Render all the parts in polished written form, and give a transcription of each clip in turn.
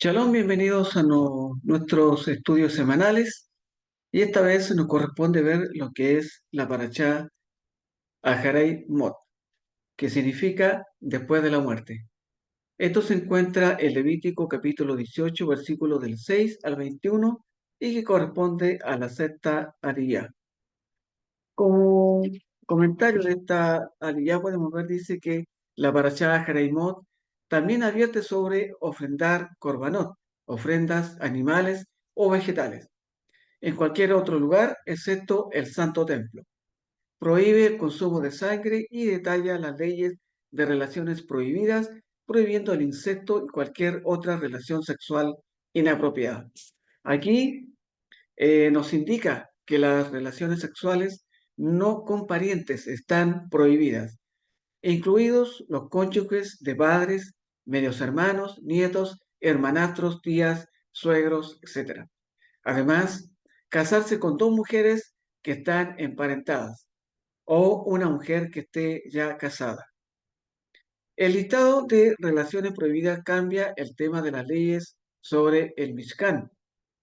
Shalom, bienvenidos a nuestros estudios semanales y esta vez nos corresponde ver lo que es la Parashá Aharei Mot, que significa después de la muerte. Esto se encuentra en Levítico capítulo 18, versículos del 6 al 21 y que corresponde a la sexta aliyá. Como comentario de esta aliyá podemos ver, dice que la Parashá Aharei Mot también advierte sobre ofrendar korbanot, ofrendas animales o vegetales en cualquier otro lugar excepto el Santo Templo. Prohíbe el consumo de sangre y detalla las leyes de relaciones prohibidas, prohibiendo el insecto y cualquier otra relación sexual inapropiada. Aquí nos indica que las relaciones sexuales no con parientes están prohibidas, incluidos los cónyuges de padres, medios hermanos, nietos, hermanastros, tías, suegros, etc. Además, casarse con dos mujeres que están emparentadas o una mujer que esté ya casada. El listado de relaciones prohibidas cambia el tema de las leyes sobre el Mishkan.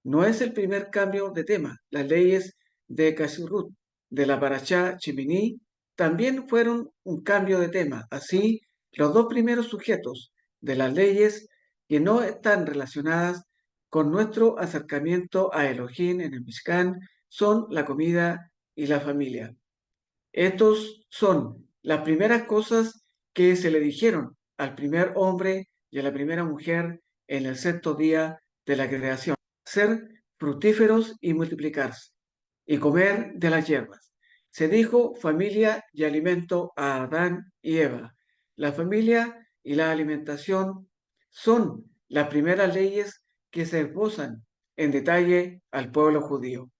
No es el primer cambio de tema. Las leyes de Kashrut de la Parashá Shemini también fueron un cambio de tema. Así, los dos primeros sujetos de las leyes que no están relacionadas con nuestro acercamiento a Elohim en el Mishkan son la comida y la familia. Estos son las primeras cosas que se le dijeron al primer hombre y a la primera mujer en el sexto día de la creación: ser fructíferos y multiplicarse, y comer de las hierbas. Se dijo familia y alimento a Adán y Eva. La familia y la alimentación son las primeras leyes que se esbozan en detalle al pueblo judío.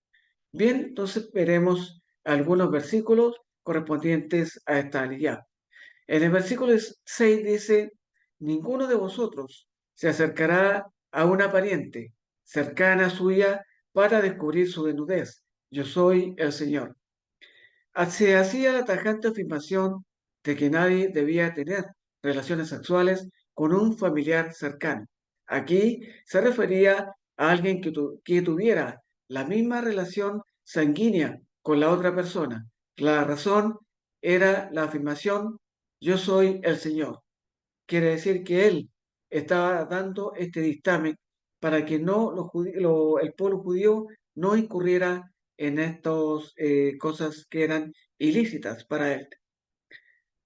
Bien, entonces veremos algunos versículos correspondientes a esta aliyá. En el versículo 6 dice: ninguno de vosotros se acercará a una pariente cercana suya para descubrir su desnudez. Yo soy el Señor. Se hacía la tajante afirmación de que nadie debía tener relaciones sexuales con un familiar cercano. Aquí se refería a alguien que tuviera la misma relación sanguínea con la otra persona. La razón era la afirmación: yo soy el Señor. Quiere decir que él estaba dando este dictamen para que no el pueblo judío no incurriera en estas cosas que eran ilícitas para él.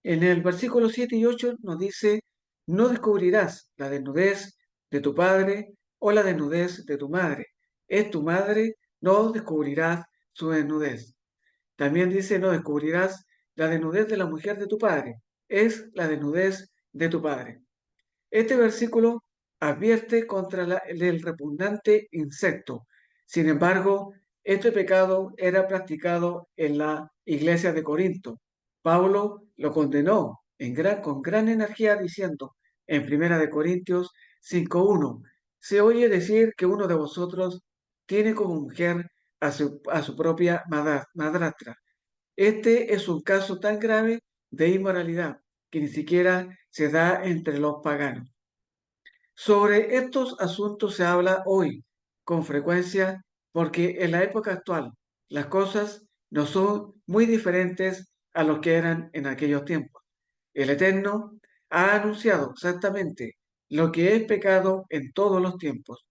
En el versículo 7 y 8 nos dice: no descubrirás la desnudez de tu padre o la desnudez de tu madre. Es tu madre, no descubrirás su desnudez. También dice: no descubrirás la desnudez de la mujer de tu padre. Es la desnudez de tu padre. Este versículo advierte contra el repugnante insecto. Sin embargo, este pecado era practicado en la iglesia de Corinto. Pablo lo condenó con gran energía diciendo en Primera de Corintios 5:1: se oye decir que uno de vosotros tiene como mujer a su propia madrastra. Este es un caso tan grave de inmoralidad que ni siquiera se da entre los paganos. Sobre estos asuntos se habla hoy con frecuencia porque en la época actual las cosas no son muy diferentes a lo que eran en aquellos tiempos. El Eterno ha anunciado exactamente lo que es pecado en todos los tiempos.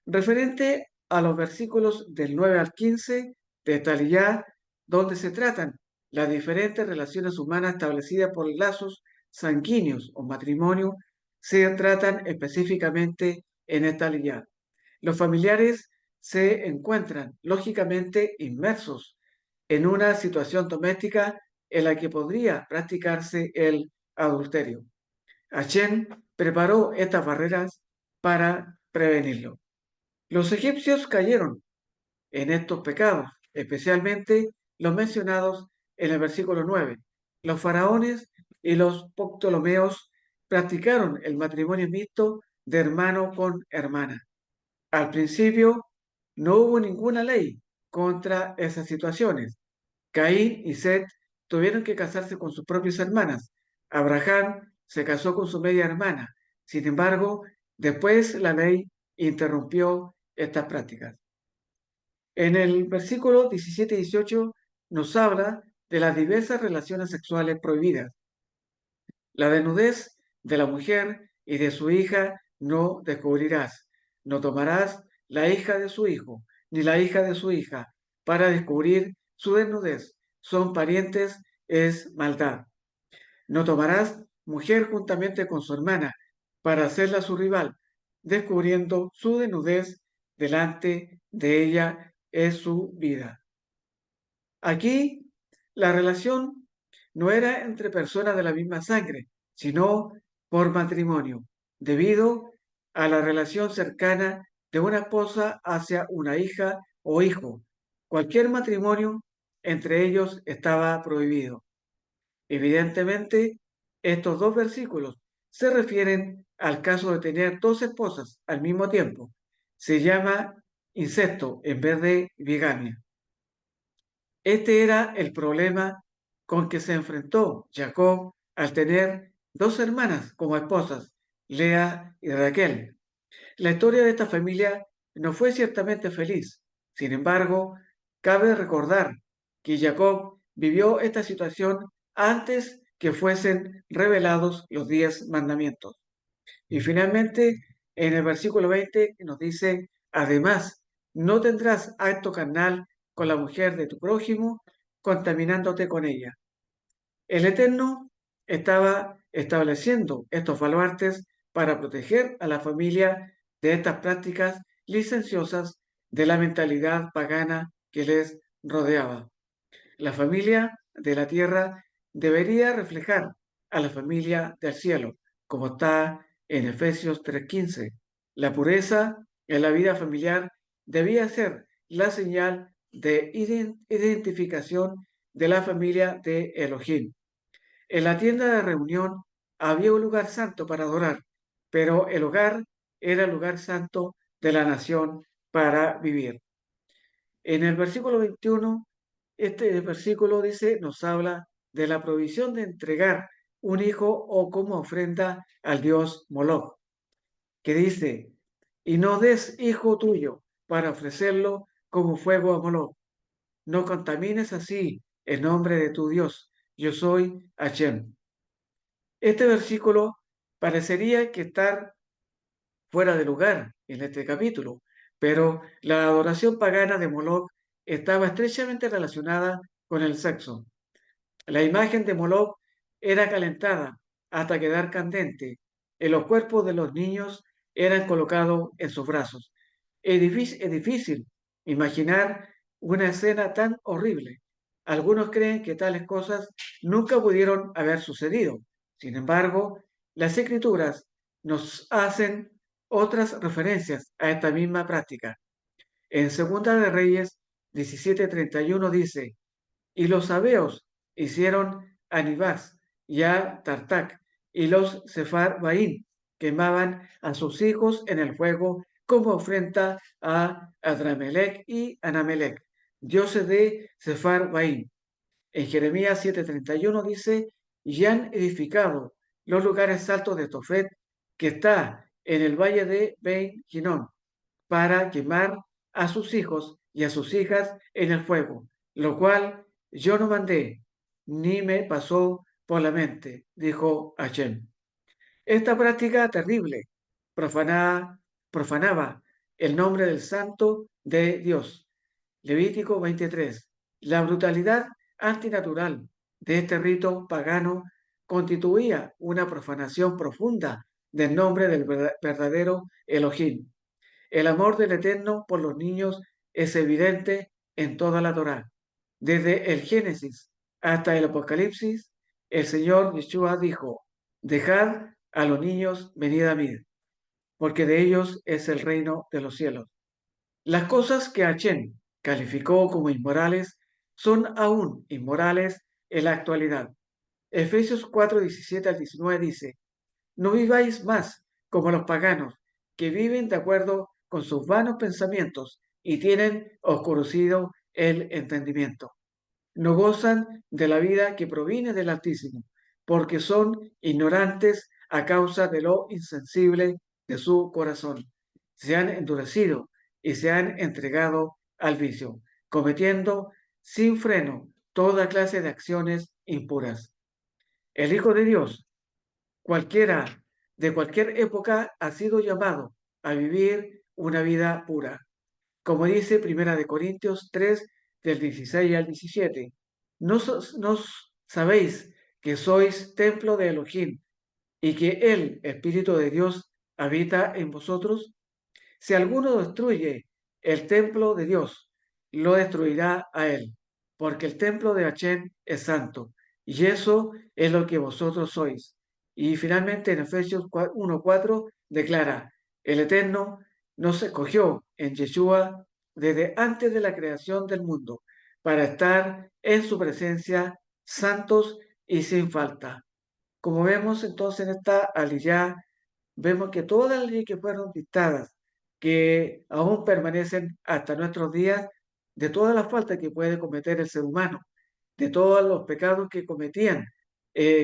Referente a los versículos del 9 al 15 de Taliyá, donde se tratan las diferentes relaciones humanas establecidas por lazos sanguíneos o matrimonio, se tratan específicamente en esta aliyá. Los familiares se encuentran lógicamente inmersos en una situación doméstica en la que podría practicarse el adulterio. Hashem preparó estas barreras para prevenirlo. Los egipcios cayeron en estos pecados, especialmente los mencionados en el versículo 9. Los faraones y los ptolomeos practicaron el matrimonio mixto de hermano con hermana. Al principio no hubo ninguna ley contra esas situaciones. Caín y Set tuvieron que casarse con sus propias hermanas. Abraham se casó con su media hermana. Sin embargo, Después la ley interrumpió estas prácticas. En el versículo 17 y 18 nos habla de las diversas relaciones sexuales prohibidas. La desnudez de la mujer y de su hija no descubrirás. No tomarás la hija de su hijo, ni la hija de su hija, para descubrir su desnudez. Son parientes, es maldad. No tomarás mujer juntamente con su hermana, para hacerla su rival, descubriendo su desnudez delante de ella es su vida. Aquí la relación no era entre personas de la misma sangre, sino por matrimonio, debido a la relación cercana de una esposa hacia una hija o hijo. Cualquier matrimonio entre ellos estaba prohibido. Evidentemente, estos dos versículos se refieren al caso de tener dos esposas al mismo tiempo. Se llama incesto en vez de bigamia. Este era el problema con que se enfrentó Jacob al tener dos hermanas como esposas, Lea y Raquel. La historia de esta familia no fue ciertamente feliz. Sin embargo, cabe recordar que Jacob vivió esta situación antes que fuesen revelados los 10 mandamientos. Y finalmente, en el versículo 20 nos dice, además, no tendrás acto carnal con la mujer de tu prójimo, contaminándote con ella. El Eterno estaba estableciendo estos baluartes para proteger a la familia de estas prácticas licenciosas de la mentalidad pagana que les rodeaba. La familia de la tierra debería reflejar a la familia del cielo, como está en Efesios 3:15. La pureza en la vida familiar debía ser la señal de identificación de la familia de Elohim. En la tienda de reunión había un lugar santo para adorar, pero el hogar era el lugar santo de la nación para vivir. En el versículo 21, este versículo dice, nos habla de la provisión de entregar un hijo o como ofrenda al dios Moloch, que dice, y no des hijo tuyo para ofrecerlo como fuego a Moloch. No contamines así el nombre de tu Dios. Yo soy Hashem. Este versículo parecería que estar fuera de lugar en este capítulo, pero la adoración pagana de Moloch estaba estrechamente relacionada con el sexo. La imagen de Moloch era calentada hasta quedar candente, y los cuerpos de los niños eran colocados en sus brazos. Es difícil imaginar una escena tan horrible. Algunos creen que tales cosas nunca pudieron haber sucedido. Sin embargo, las escrituras nos hacen otras referencias a esta misma práctica. En Segunda de Reyes 17:31 dice, y los sabeos hicieron a Nibás y a Tartac, y los Sefarbaín quemaban a sus hijos en el fuego como ofrenda a Adramelech y Anamelech, dioses de Sefarbaín. En Jeremías 7:31 dice, y han edificado los lugares altos de Tofet, que está en el valle de Ben Hinnom, para quemar a sus hijos y a sus hijas en el fuego, lo cual yo no mandé, ni me pasó por la mente, dijo Hashem. Esta práctica terrible profanaba el nombre del santo de Dios. Levítico 23. La brutalidad antinatural de este rito pagano constituía una profanación profunda del nombre del verdadero Elohim. El amor del Eterno por los niños es evidente en toda la Torá. Desde el Génesis hasta el Apocalipsis, el Señor Yeshua dijo, dejad a los niños venid a mí, porque de ellos es el reino de los cielos. Las cosas que Hashem calificó como inmorales son aún inmorales en la actualidad. Efesios 4:17-19 dice, no viváis más como los paganos, que viven de acuerdo con sus vanos pensamientos y tienen oscurecido el entendimiento. No gozan de la vida que proviene del Altísimo, porque son ignorantes a causa de lo insensible de su corazón. Se han endurecido y se han entregado al vicio, cometiendo sin freno toda clase de acciones impuras. El Hijo de Dios, cualquiera de cualquier época, ha sido llamado a vivir una vida pura. Como dice Primera de Corintios 3, del 16 al 17. ¿No sabéis que sois templo de Elohim y que el Espíritu de Dios habita en vosotros? Si alguno destruye el templo de Dios, lo destruirá a él, porque el templo de Hachén es santo, y eso es lo que vosotros sois. Y finalmente en Efesios 1:4 declara, el Eterno nos escogió en Yeshua desde antes de la creación del mundo, para estar en su presencia santos y sin falta. Como vemos entonces en esta aliyá, vemos que todas las leyes que fueron dictadas, que aún permanecen hasta nuestros días, de todas las faltas que puede cometer el ser humano, de todos los pecados que cometían,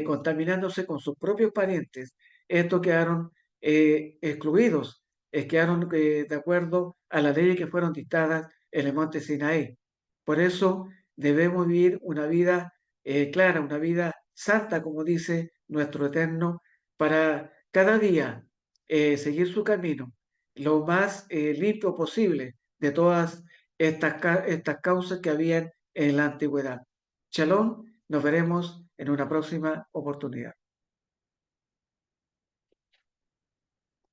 contaminándose con sus propios parientes, estos quedaron excluidos, quedaron de acuerdo a las leyes que fueron dictadas en el monte Sinaí. Por eso debemos vivir una vida clara, una vida santa, como dice nuestro Eterno, para cada día seguir su camino lo más limpio posible de todas estas causas que habían en la antigüedad. Shalom, nos veremos en una próxima oportunidad.